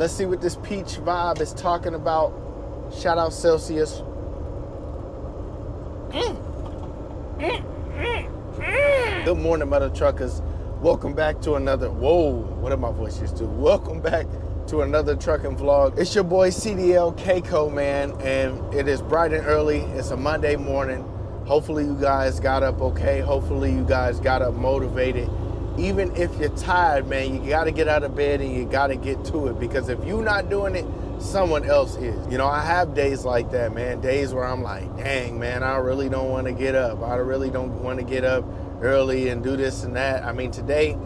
Let's see what this peach vibe is talking about. Shout out Celsius. Good morning, mother truckers. Welcome back to another, whoa, what did my voice used to? Welcome back to another trucking vlog. It's your boy CDL Keiko, man, and it is bright and early. It's a Monday morning. Hopefully you guys got up okay. Hopefully you guys got up motivated. Even if you're tired, man, you gotta get out of bed and you gotta get to it, because if you're not doing it, someone else is. You know, I have days like that, man. Days where I'm like, dang, man, I really don't want to get up. I really don't want to get up early and do this and that. I mean, today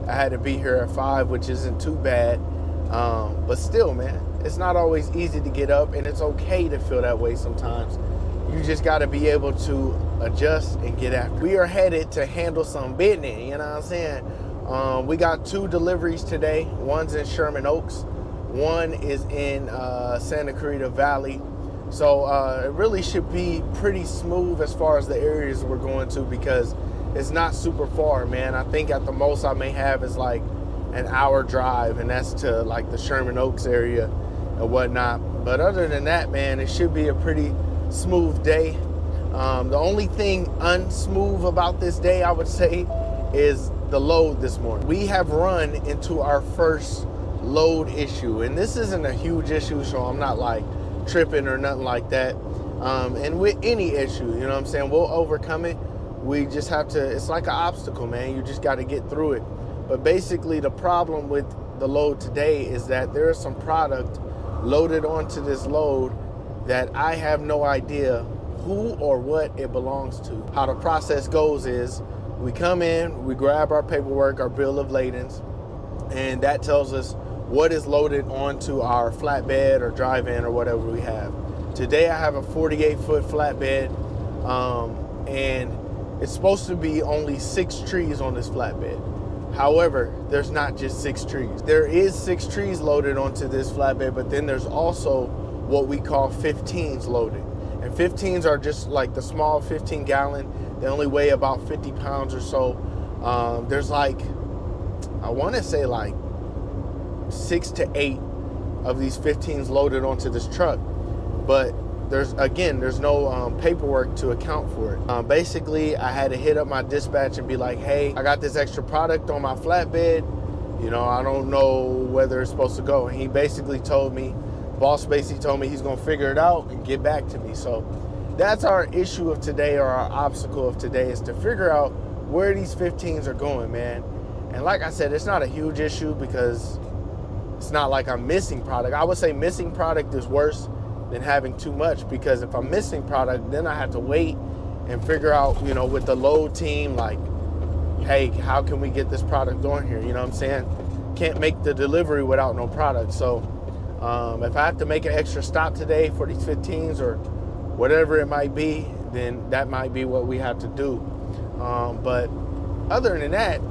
I had to be here at 5, which isn't too bad. But still, man, it's not always easy to get up, and it's okay to feel that way sometimes. You just got to be able to adjust and get after. We are headed to handle some business, you know what I'm saying? We got 2 deliveries today. One's in Sherman Oaks. One is in Santa Clarita Valley. So it really should be pretty smooth as far as the areas we're going to, because it's not super far, man. I think at the most I may have is like an hour drive, and that's to like the Sherman Oaks area and whatnot. But other than that, man, it should be a pretty smooth day. The only thing unsmooth about this day, I would say, is the load this morning. We have run into our first load issue, and this isn't a huge issue, so I'm not like tripping or nothing like that. And with any issue, you know what I'm saying, we'll overcome it. We just have to, it's like an obstacle, man. You just got to get through it. But basically the problem with the load today is that there is some product loaded onto this load that I have no idea who or what it belongs to. How the process goes is we come in, we grab our paperwork, our bill of ladings, and that tells us what is loaded onto our flatbed or drive-in or whatever we have. Today I have a 48-foot flatbed, and it's supposed to be only 6 trees on this flatbed. However, there's not just 6 trees. There is 6 trees loaded onto this flatbed, but then there's also what we call 15s loaded. And 15s are just like the small 15-gallon. They only weigh about 50 pounds or so. There's like, I want to say like 6 to 8 of these 15s loaded onto this truck, but there's no paperwork to account for it. Basically, I had to hit up my dispatch and be like, hey, I got this extra product on my flatbed, you know, I don't know whether it's supposed to go. And he basically told me, boss basically told me he's gonna figure it out and get back to me. So that's our issue of today, or our obstacle of today, is to figure out where these 15s are going, man. And like I said, it's not a huge issue because it's not like I'm missing product. I would say missing product is worse than having too much, because if I'm missing product, then I have to wait and figure out, you know, with the load team, like, hey, how can we get this product on here? You know what I'm saying? Can't make the delivery without no product. So if I have to make an extra stop today for these 15s or whatever it might be, then that might be what we have to do. But other than that,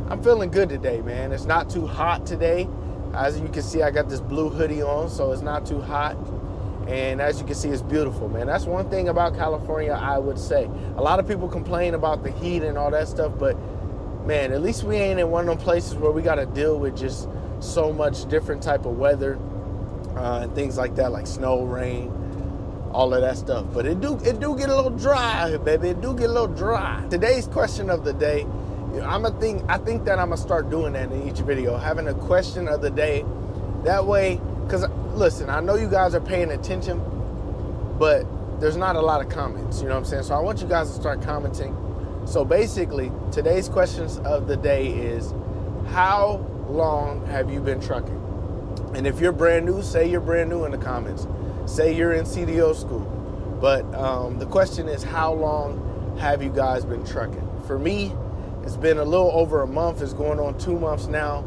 I'm feeling good today, man. It's not too hot today. As you can see, I got this blue hoodie on, so it's not too hot. And as you can see, it's beautiful, man. That's one thing about California, I would say. A lot of people complain about the heat and all that stuff, but man, at least we ain't in one of them places where we got to deal with just so much different type of weather and things like that, like snow, rain, all of that stuff. But it do get a little dry, baby. It do get a little dry. Today's question of the day, I think that I'm gonna start doing that in each video, having a question of the day. That way, because listen, I know you guys are paying attention, but there's not a lot of comments, you know what I'm saying? So I want you guys to start commenting. So basically, today's questions of the day is, how long have you been trucking? And if you're brand new, say you're brand new in the comments. Say you're in CDO school. But the question is, how long have you guys been trucking? For me, it's been a little over a month. It's going on 2 months now.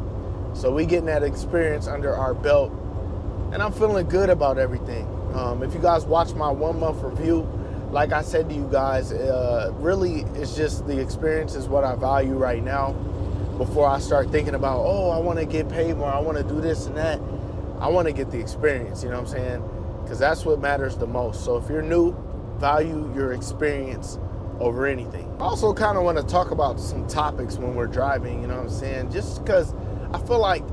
So we getting that experience under our belt, and I'm feeling good about everything. If you guys watch my 1 month review, like I said to you guys, really it's just the experience is what I value right now. Before I start thinking about, oh, I want to get paid more, I want to do this and that, I want to get the experience, you know what I'm saying? Because that's what matters the most. So if you're new, value your experience over anything. I also kind of want to talk about some topics when we're driving, you know what I'm saying? Just because I feel like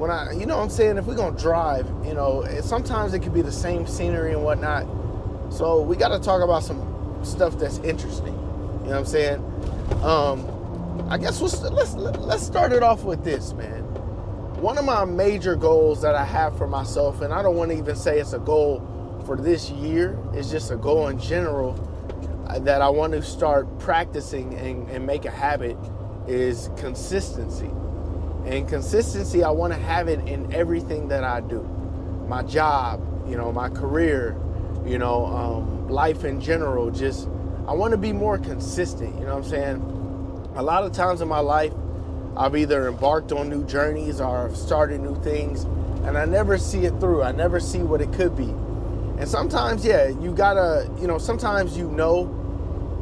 when you know what I'm saying, if we're gonna drive, you know, sometimes it could be the same scenery and whatnot. So we got to talk about some stuff that's interesting. You know what I'm saying? I guess let's start it off with this, man. One of my major goals that I have for myself, and I don't want to even say it's a goal for this year, it's just a goal in general that I want to start practicing and make a habit, is consistency. And consistency, I want to have it in everything that I do. My job, you know, my career, you know, life in general. Just, I want to be more consistent, you know what I'm saying? A lot of times in my life, I've either embarked on new journeys or I've started new things, and I never see it through. I never see what it could be. And sometimes, yeah, you gotta, you know, sometimes you know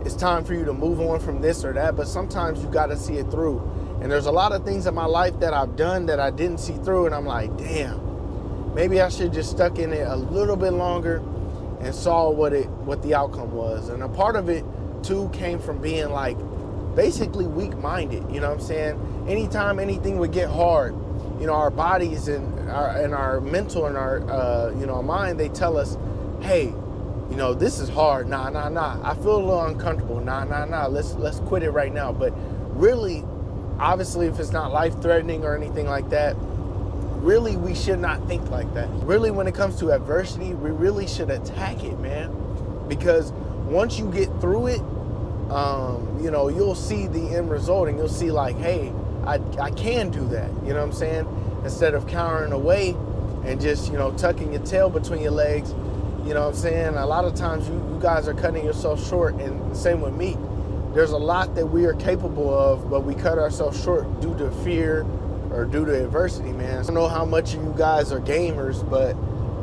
it's time for you to move on from this or that, but sometimes you gotta see it through. And there's a lot of things in my life that I've done that I didn't see through, and I'm like, damn, maybe I should just stuck in it a little bit longer and saw what the outcome was. And a part of it too came from being like basically weak-minded, you know what I'm saying? Anytime anything would get hard, you know, our bodies and our mental and our you know, our mind, they tell us, hey, you know, this is hard. Nah. I feel a little uncomfortable. Nah. Let's quit it right now. But really, obviously, if it's not life-threatening or anything like that, really, we should not think like that. Really, when it comes to adversity, we really should attack it, man. Because once you get through it, you know, you'll see the end result, and you'll see like, hey, I can do that. You know what I'm saying? Instead of cowering away and just, you know, tucking your tail between your legs. You know what I'm saying? A lot of times you guys are cutting yourself short, and same with me. There's a lot that we are capable of, but we cut ourselves short due to fear or due to adversity, man. I don't know how much of you guys are gamers, but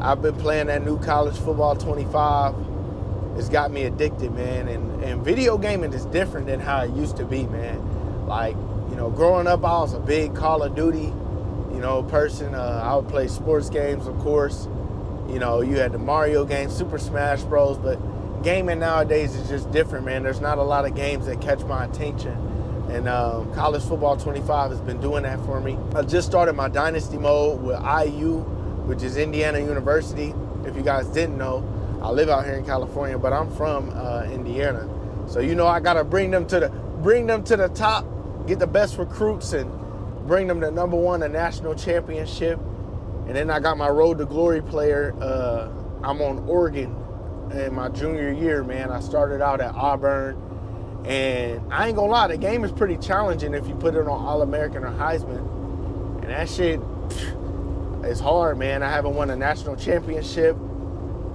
I've been playing that new college football 25. It's got me addicted, man. And video gaming is different than how it used to be, man. Like, you know, growing up, I was a big Call of Duty, you know, person. I would play sports games, of course. You know, you had the Mario games, Super Smash Bros. But gaming nowadays is just different, man. There's not a lot of games that catch my attention. And college football 25 has been doing that for me. I just started my dynasty mode with IU, which is Indiana University. If you guys didn't know, I live out here in California, but I'm from Indiana. So, you know, I gotta bring them to the top, get the best recruits, and bring them to #1, a national championship. And then I got my Road to Glory player. I'm on Oregon in my junior year, man. I started out at Auburn. And I ain't gonna lie, the game is pretty challenging if you put it on All-American or Heisman. And that shit is hard, man. I haven't won a national championship.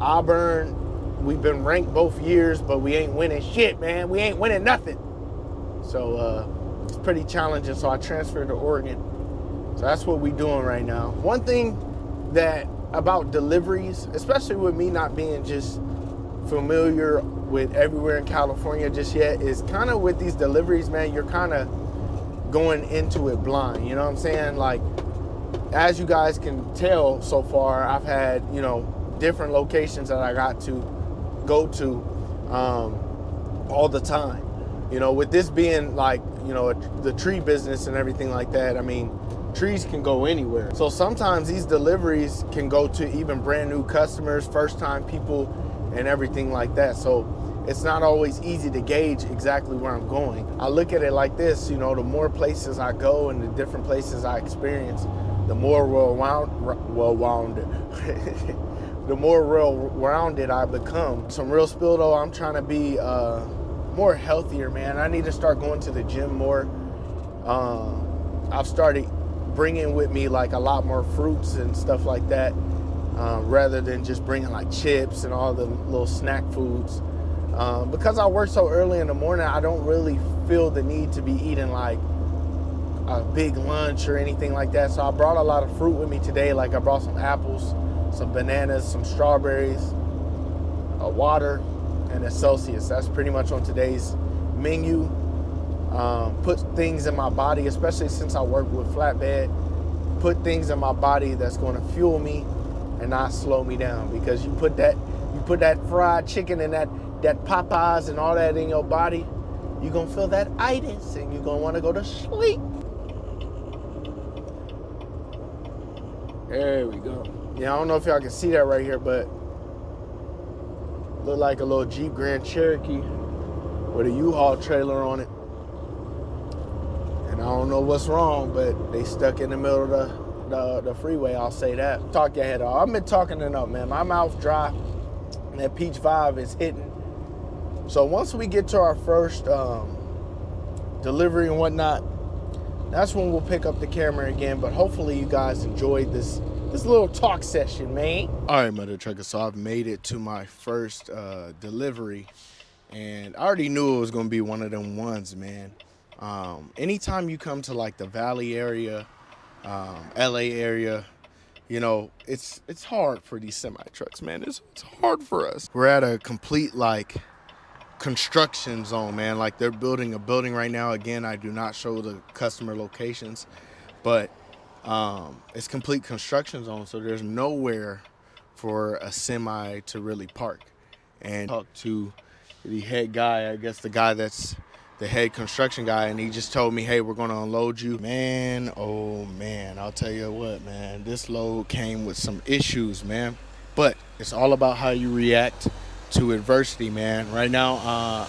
Auburn, we've been ranked both years, but we ain't winning shit, man. We ain't winning nothing. So it's pretty challenging, so I transferred to Oregon. So that's what we're doing right now. One thing that about deliveries, especially with me not being just familiar with everywhere in California just yet, is kind of with these deliveries, man, you're kind of going into it blind. You know what I'm saying? Like, as you guys can tell so far, I've had, you know, different locations that I got to go to all the time. You know, with this being like, you know, the tree business and everything like that, I mean, trees can go anywhere. So sometimes these deliveries can go to even brand new customers, first time people, and everything like that. So it's not always easy to gauge exactly where I'm going. I look at it like this, you know, the more places I go and the different places I experience, the more well-rounded the more well-rounded I become. Some real spill though, I'm trying to be more healthier, man. I need to start going to the gym more. I've started bringing with me like a lot more fruits and stuff like that, rather than just bringing like chips and all the little snack foods. Because I work so early in the morning, I don't really feel the need to be eating like a big lunch or anything like that. So I brought a lot of fruit with me today. Like I brought some apples, some bananas, some strawberries, a water, and a Celsius. That's pretty much on today's menu. Put things in my body, especially since I work with Flatbed, put things in my body that's going to fuel me and not slow me down. Because you put that fried chicken and that Popeyes and all that in your body, you're going to feel that itis and you're going to want to go to sleep. There we go. Yeah, I don't know if y'all can see that right here, but look like a little Jeep Grand Cherokee with a U-Haul trailer on it. And I don't know what's wrong, but they stuck in the middle of the freeway, I'll say that. Talk your head off. I've been talking it up, man. My mouth dry, and that peach vibe is hitting. So once we get to our first delivery and whatnot, that's when we'll pick up the camera again. But hopefully you guys enjoyed this little talk session, man. All right, mother trucker, so I've made it to my first delivery, and I already knew it was gonna be one of them ones, man. Anytime you come to like the Valley area, LA area, you know, it's hard for these semi trucks, man. It's hard for us. We're at a complete like construction zone, man. Like they're building a building right now. Again, I do not show the customer locations, but it's complete construction zone, so there's nowhere for a semi to really park. And talk to the head guy, I guess the guy that's the head construction guy, and he just told me, hey, we're gonna unload you. Man, oh man, I'll tell you what, man, this load came with some issues, man. But it's all about how you react to adversity, man. Right now,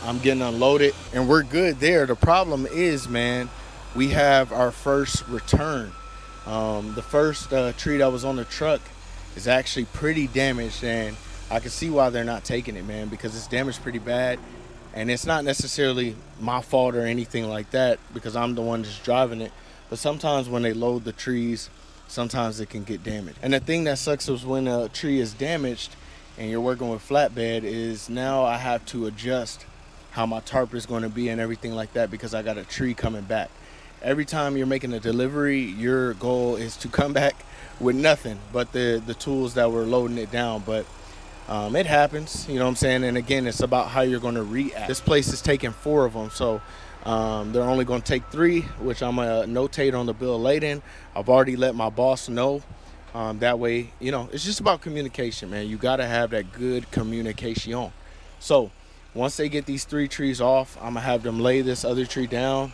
I'm getting unloaded and we're good there. The problem is, man, we have our first return. The first tree that was on the truck is actually pretty damaged, and I can see why they're not taking it, man, because it's damaged pretty bad. And it's not necessarily my fault or anything like that, because I'm the one just driving it. But sometimes when they load the trees, sometimes it can get damaged. And the thing that sucks is when a tree is damaged and you're working with flatbed is now I have to adjust how my tarp is going to be and everything like that, because I got a tree coming back. Every time you're making a delivery, your goal is to come back with nothing but the tools that were loading it down. But it happens, you know what I'm saying? And again, it's about how you're going to react. This place is taking 4 of them, so they're only going to take 3, which I'm going to notate on the bill of lading. I've already let my boss know. That way, you know, it's just about communication, man. You got to have that good communication. So once they get these 3 trees off, I'm going to have them lay this other tree down,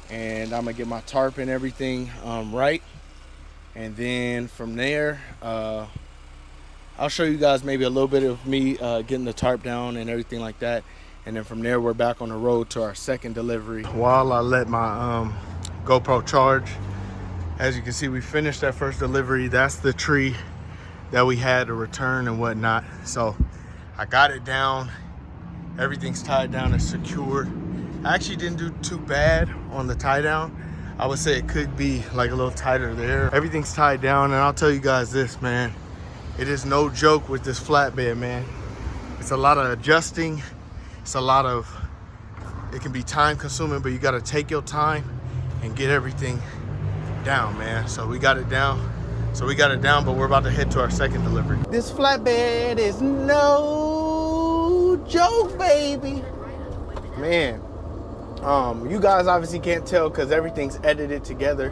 and I'm going to get my tarp and everything right. And then from there, I'll show you guys maybe a little bit of me getting the tarp down and everything like that. And then from there, we're back on the road to our second delivery. While I let my GoPro charge, as you can see, we finished that first delivery. That's the tree that we had to return and whatnot. So I got it down. Everything's tied down and secured. I actually didn't do too bad on the tie down. I would say it could be like a little tighter there. Everything's tied down, and I'll tell you guys this, man. It is no joke with this flatbed, man. It's a lot of adjusting. It's a lot of, it can be time consuming, but you gotta take your time and get everything down, man. So we got it down. But we're about to head to our second delivery. This flatbed is no joke, baby. Man, you guys obviously can't tell because everything's edited together.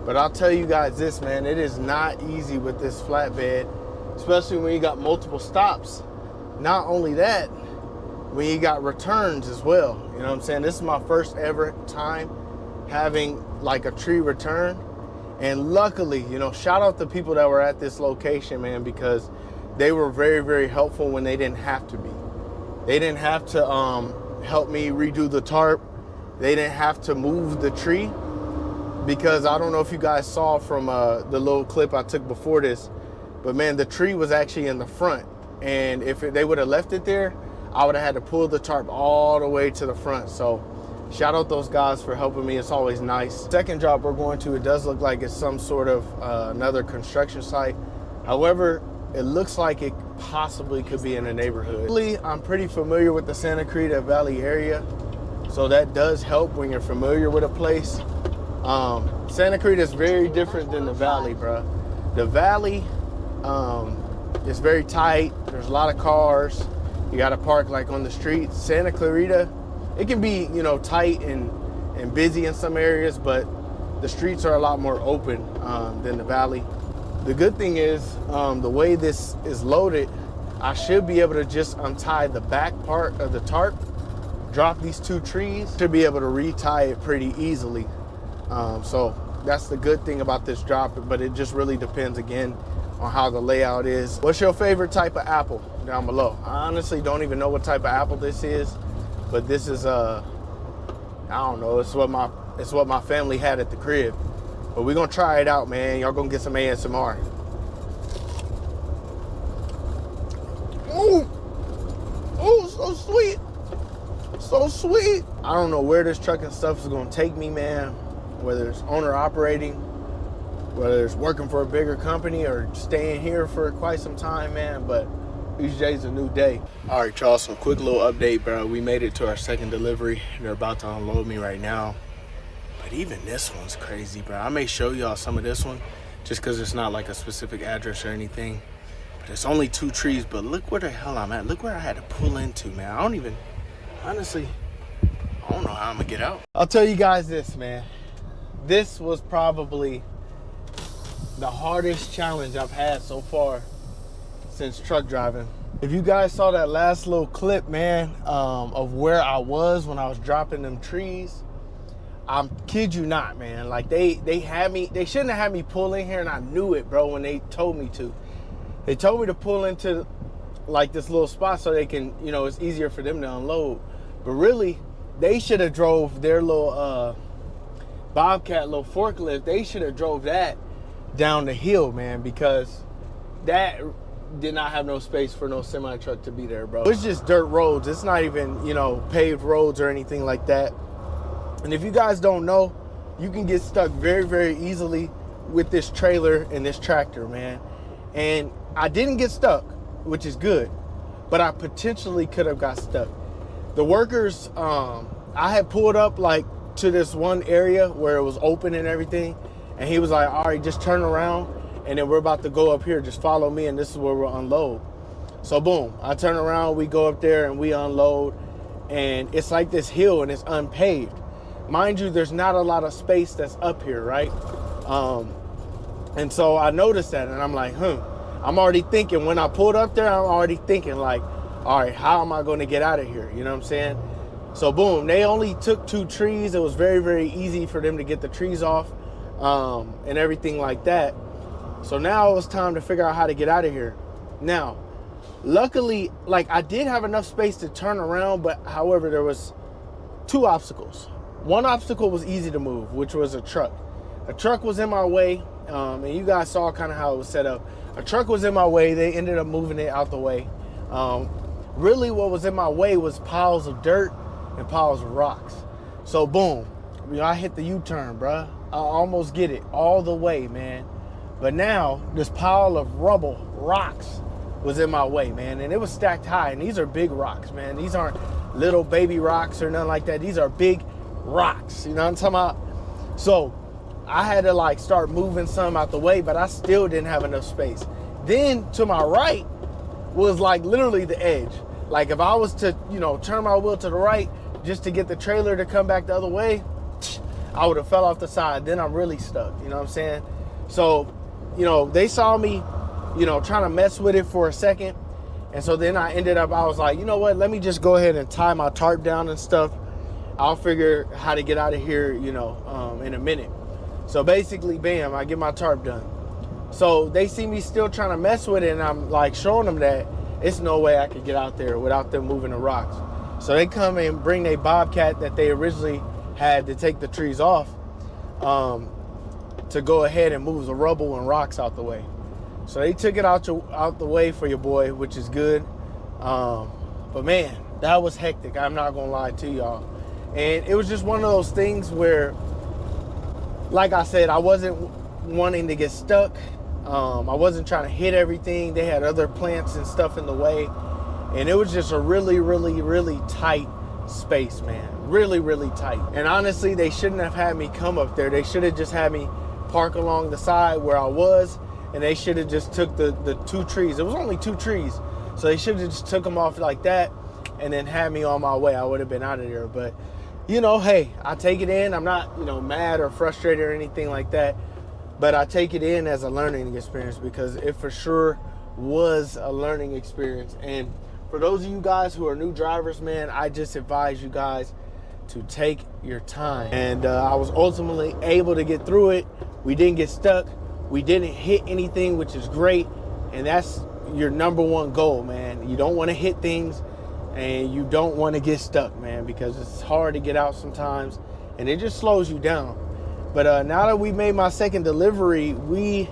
But I'll tell you guys this, man, it is not easy with this flatbed, especially when you got multiple stops. Not only that, when you got returns as well. You know what I'm saying? This is my first ever time having like a tree return. And luckily, you know, shout out to people that were at this location, man, because they were very, very helpful when they didn't have to be. They didn't have to help me redo the tarp. They didn't have to move the tree, because I don't know if you guys saw from the little clip I took before this, but man, the tree was actually in the front. And if they would have left it there, I would have had to pull the tarp all the way to the front. So shout out those guys for helping me. It's always nice. Second drop we're going to, it does look like it's some sort of another construction site. However, it looks like it possibly could be in a neighborhood. I'm pretty familiar with the Santa Clarita Valley area, so that does help when you're familiar with a place. Santa Clarita is very different than the Valley, bro. The Valley is very tight. There's a lot of cars. You got to park like on the street. Santa Clarita, it can be, you know, tight and busy in some areas, but the streets are a lot more open than the Valley. The good thing is the way this is loaded, I should be able to just untie the back part of the tarp, drop these 2 trees, should be able to retie it pretty easily. So That's the good thing about this drop, but it just really depends again on how the layout is. What's your favorite type of apple? Down below. I honestly don't even know what type of apple this is, but this is I don't know, it's what my family had at the crib. But we're gonna try it out, man. Y'all gonna get some ASMR. Ooh, ooh, so sweet. So sweet. I don't know where this trucking stuff is gonna take me, man. Whether it's owner operating, whether it's working for a bigger company or staying here for quite some time, man. But each day's a new day. All right, y'all, so quick little update, bro. We made it to our second delivery. They're about to unload me right now. But even this one's crazy, bro. I may show y'all some of this one just because it's not like a specific address or anything. But it's only 2 trees, but look where the hell I'm at. Look where I had to pull into, man. Honestly, I don't know how I'm gonna get out. I'll tell you guys this, man. This was probably the hardest challenge I've had so far since truck driving. If you guys saw that last little clip, man, of where I was when I was dropping them trees, I kid you not, man. Like they shouldn't have had me pull in here, and I knew it, bro, when they told me to. They told me to pull into like this little spot so they can, you know, it's easier for them to unload. But really, they should have drove their little Bobcat, little forklift. They should have drove that down the hill, man, because that did not have no space for no semi truck to be there, bro. It's just dirt roads. It's not even, you know, paved roads or anything like that. And if you guys don't know, you can get stuck very, very easily with this trailer and this tractor, man. And I didn't get stuck, which is good, but I potentially could have got stuck. The workers, I had pulled up like to this one area where it was open and everything. And he was like, all right, just turn around. And then we're about to go up here. Just follow me. And this is where we'll unload. So boom, I turn around. We go up there and we unload. And it's like this hill and it's unpaved. Mind you, there's not a lot of space that's up here, right? And so I noticed that and I'm like, I'm already thinking, when I pulled up there, I'm already thinking like, all right, how am I going to get out of here? You know what I'm saying? So boom, they only took 2 trees. It was very, very easy for them to get the trees off and everything like that. So now it was time to figure out how to get out of here. Now, luckily, like I did have enough space to turn around, but however, there was 2 obstacles. One obstacle was easy to move, which was a truck. A truck was in my way, and you guys saw kind of how it was set up. A truck was in my way. They ended up moving it out the way. Really what was in my way was piles of dirt and piles of rocks. So boom, you know, I hit the U-turn, bruh. I almost get it all the way, man. But now this pile of rubble, rocks, was in my way, man. And it was stacked high, and these are big rocks, man. These aren't little baby rocks or nothing like that. These are big rocks, you know what I'm talking about? So I had to like start moving some out the way, but I still didn't have enough space. Then to my right was like literally the edge. Like if I was to, you know, turn my wheel to the right just to get the trailer to come back the other way, I would have fell off the side. Then I'm really stuck, you know what I'm saying? So, you know, they saw me, you know, trying to mess with it for a second. And so then I was like, you know what, let me just go ahead and tie my tarp down and stuff. I'll figure how to get out of here, you know, in a minute. So basically, bam, I get my tarp done. So they see me still trying to mess with it, and I'm like showing them that it's no way I could get out there without them moving the rocks. So they come and bring their Bobcat that they originally had to take the trees off to go ahead and move the rubble and rocks out the way. So they took it out the way for your boy, which is good. But man, that was hectic. I'm not gonna lie to y'all. And it was just one of those things where, like I said, I wasn't wanting to get stuck. I wasn't trying to hit everything. They had other plants and stuff in the way. And it was just a really, really, really tight space, man. Really, really tight. And honestly, they shouldn't have had me come up there. They should have just had me park along the side where I was. And they should have just took the 2 trees. It was only 2 trees. So they should have just took them off like that and then had me on my way. I would have been out of there. But, you know, hey, I take it in. I'm not, you know, mad or frustrated or anything like that. But I take it in as a learning experience because it for sure was a learning experience. And for those of you guys who are new drivers, man, I just advise you guys to take your time. And I was ultimately able to get through it. We didn't get stuck. We didn't hit anything, which is great. And that's your number one goal, man. You don't want to hit things and you don't want to get stuck, man, because it's hard to get out sometimes and it just slows you down. But now that we made my second delivery, we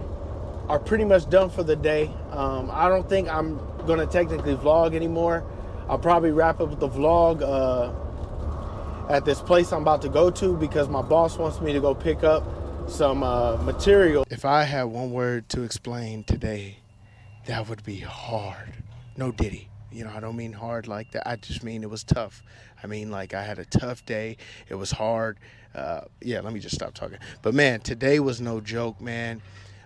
are pretty much done for the day. I don't think I'm gonna technically vlog anymore. I'll probably wrap up the vlog at this place I'm about to go to because my boss wants me to go pick up some material. If I had one word to explain today, that would be hard. No diddy. You know, I don't mean hard like that. I just mean it was tough. I mean, like, I had a tough day. It was hard. Yeah, let me just stop talking. But, man, today was no joke, man.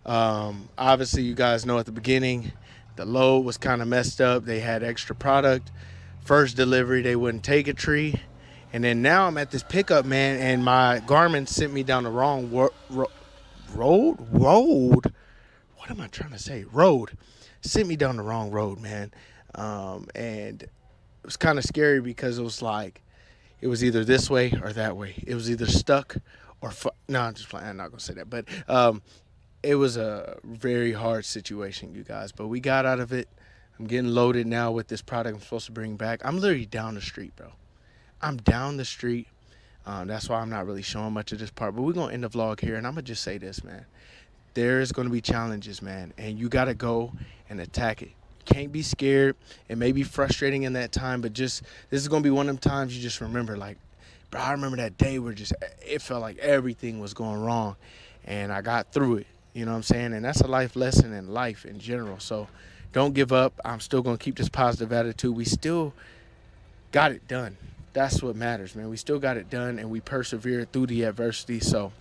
Obviously, you guys know at the beginning, the load was kind of messed up. They had extra product. First delivery, they wouldn't take a tree. And then now I'm at this pickup, man, and my Garmin sent me down the wrong road? What am I trying to say? Road. Sent me down the wrong road, man. And it was kind of scary because it was like, it was either this way or that way. It was either stuck or, no, I'm just playing. I'm not going to say that. But it was a very hard situation, you guys. But we got out of it. I'm getting loaded now with this product I'm supposed to bring back. I'm literally down the street, bro. I'm down the street. That's why I'm not really showing much of this part. But we're going to end the vlog here. And I'm going to just say this, man. There's going to be challenges, man. And you got to go and attack it. Can't be scared. It may be frustrating in that time, but just this is gonna be one of them times you just remember, like, bro, I remember that day where just it felt like everything was going wrong and I got through it. You know what I'm saying? And that's a life lesson in life in general. So don't give up. I'm still gonna keep this positive attitude. We still got it done. That's what matters, man. We still got it done and we persevered through the adversity. So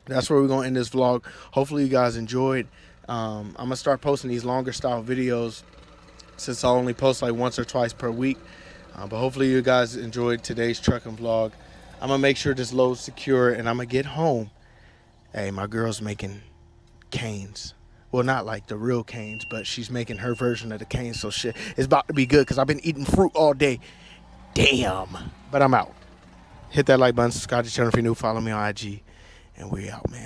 that's where we're gonna end this vlog. Hopefully you guys enjoyed. I'm gonna start posting these longer style videos since I only post like once or twice per week. But hopefully you guys enjoyed today's trucking vlog. I'm gonna make sure this load's secure and I'm gonna get home. Hey, my girl's making canes. Well, not like the real canes, but she's making her version of the canes. So shit, it's about to be good because I've been eating fruit all day. Damn. But I'm out. Hit that like button, subscribe to the channel if you're new, follow me on IG, and we out, man.